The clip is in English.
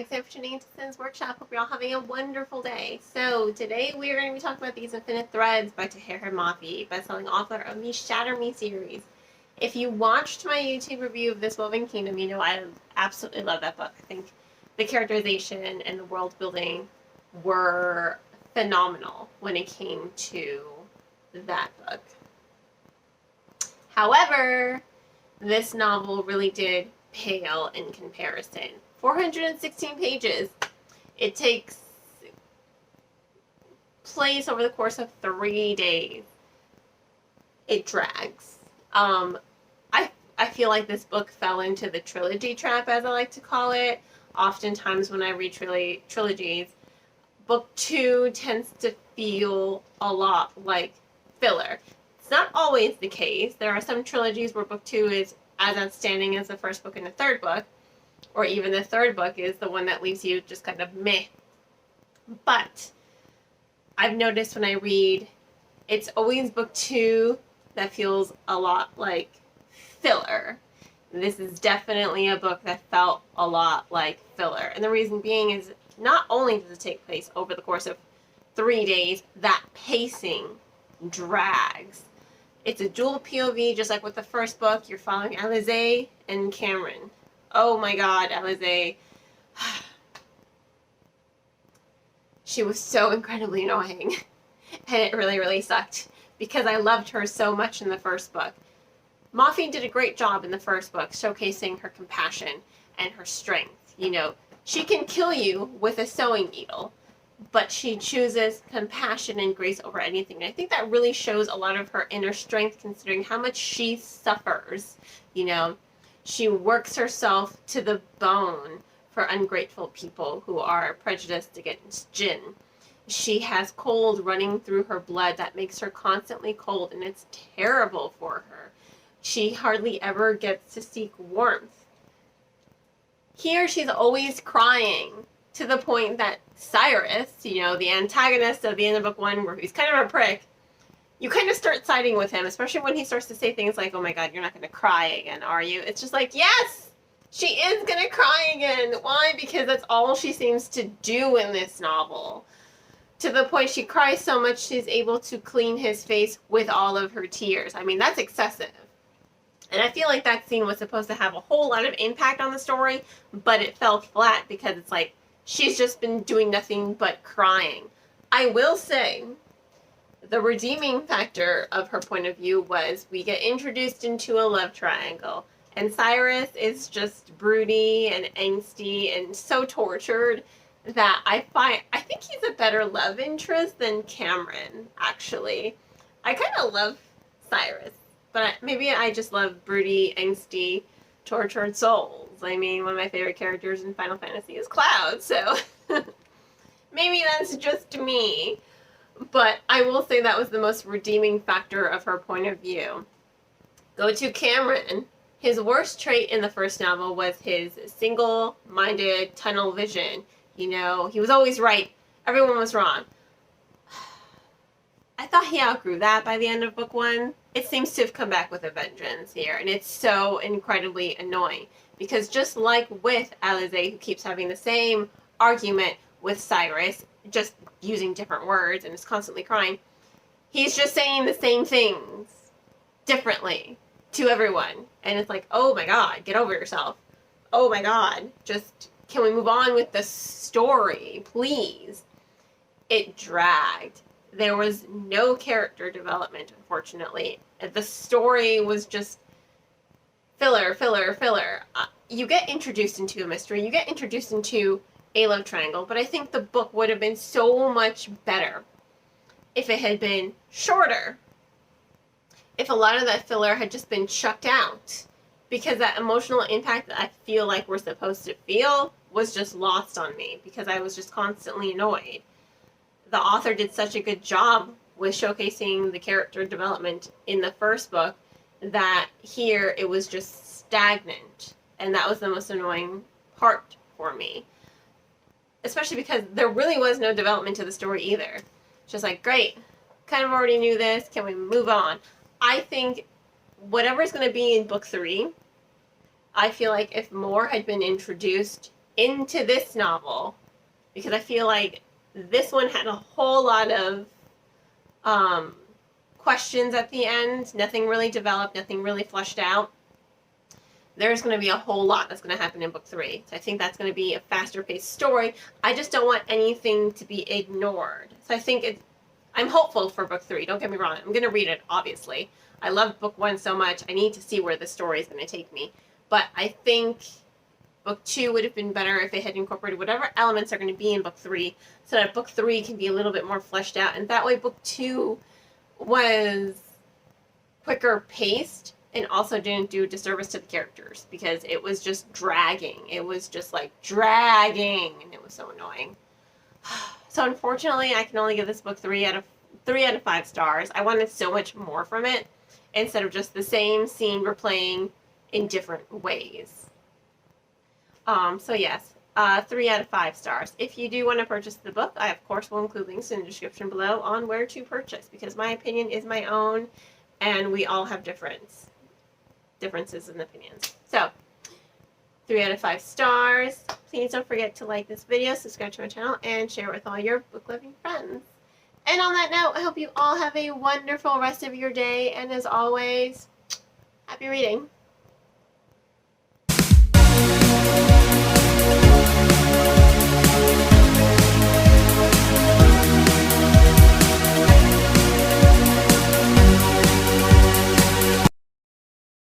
exam for Shenanigans Workshop. Hope you're all having a wonderful day. So today we are going to be talking about These Infinite Threads by Tahereh Mafi, best-selling author of the Shatter Me series. If you watched my YouTube review of This Woven Kingdom, you know I absolutely love that book. I think the characterization and the world building were phenomenal when it came to that book. However, this novel really did pale in comparison. 416 pages. It takes place over the course of 3 days. It drags. I feel like this book fell into the trilogy trap, as I like to call it. Oftentimes when I read trilogies, book 2 tends to feel a lot like filler. It's not always the case. There are some trilogies where book 2 is as outstanding as the first book and the third book, or even the third book is the one that leaves you just kind of meh. But I've noticed when I read, it's always book 2 that feels a lot like filler. This is definitely a book that felt a lot like filler. And the reason being is not only does it take place over the course of 3 days, that pacing drags. It's a dual POV, just like with the first book. You're following Alize and Cameron. Oh my god, Alize. She was so incredibly annoying. And it really, really sucked. Because I loved her so much in the first book. Mafi did a great job in the first book, showcasing her compassion and her strength. You know, she can kill you with a sewing needle, but she chooses compassion and grace over anything. And I think that really shows a lot of her inner strength, considering how much she suffers. You know, she works herself to the bone for ungrateful people who are prejudiced against jinn. She has cold running through her blood that makes her constantly cold, and it's terrible for her. She hardly ever gets to seek warmth. Here, she's always crying, to the point that Cyrus, you know, the antagonist of the end of book 1, where he's kind of a prick, you kind of start siding with him, especially when he starts to say things like, oh my god, you're not going to cry again, are you? It's just like, yes! She is going to cry again! Why? Because that's all she seems to do in this novel. To the point she cries so much she's able to clean his face with all of her tears. I mean, that's excessive. And I feel like that scene was supposed to have a whole lot of impact on the story, but it fell flat because it's like, she's just been doing nothing but crying. I will say, the redeeming factor of her point of view was we get introduced into a love triangle. And Cyrus is just broody and angsty and so tortured that I think he's a better love interest than Cameron, actually. I kind of love Cyrus, but maybe I just love broody, angsty, tortured souls. I mean, one of my favorite characters in Final Fantasy is Cloud, so maybe that's just me. But I will say that was the most redeeming factor of her point of view. Go to Cameron. His worst trait in the first novel was his single-minded tunnel vision. You know, he was always right. Everyone was wrong. I thought he outgrew that by the end of book 1. It seems to have come back with a vengeance here, and it's so incredibly annoying. Because just like with Alize, who keeps having the same argument with Cyrus, just using different words and is constantly crying, he's just saying the same things differently to everyone. And it's like, oh my god, get over yourself. Oh my god, just, can we move on with the story, please? It dragged. There was no character development, unfortunately. The story was just filler, filler, filler. You get introduced into a mystery, you get introduced into a love triangle, but I think the book would have been so much better if it had been shorter. If a lot of that filler had just been chucked out. Because that emotional impact that I feel like we're supposed to feel was just lost on me, because I was just constantly annoyed. The author did such a good job with showcasing the character development in the first book that here it was just stagnant. And that was the most annoying part for me. Especially because there really was no development to the story either. Just like, great, kind of already knew this, can we move on? I think whatever's going to be in book 3, I feel like if more had been introduced into this novel, because I feel like this one had a whole lot of questions at the end. Nothing really developed, nothing really fleshed out. There's going to be a whole lot that's going to happen in book 3. So I think that's going to be a faster paced story. I just don't want anything to be ignored. So I think I'm hopeful for book 3. Don't get me wrong. I'm going to read it, obviously. I loved book 1 so much. I need to see where the story is going to take me. But I think book 2 would have been better if they had incorporated whatever elements are going to be in book 3, so that book 3 can be a little bit more fleshed out. And that way book 2 was quicker paced and also didn't do disservice to the characters, because it was just dragging. It was just like dragging, and it was so annoying. So unfortunately, I can only give this book 3 out of 5 stars. I wanted so much more from it instead of just the same scene replaying in different ways. So yes, 3 out of 5 stars. If you do want to purchase the book, I of course will include links in the description below on where to purchase, because my opinion is my own, and we all have differences in opinions. So 3 out of 5 stars. Please don't forget to like this video, subscribe to my channel, and share it with all your book-loving friends. And on that note, I hope you all have a wonderful rest of your day, and as always, happy reading.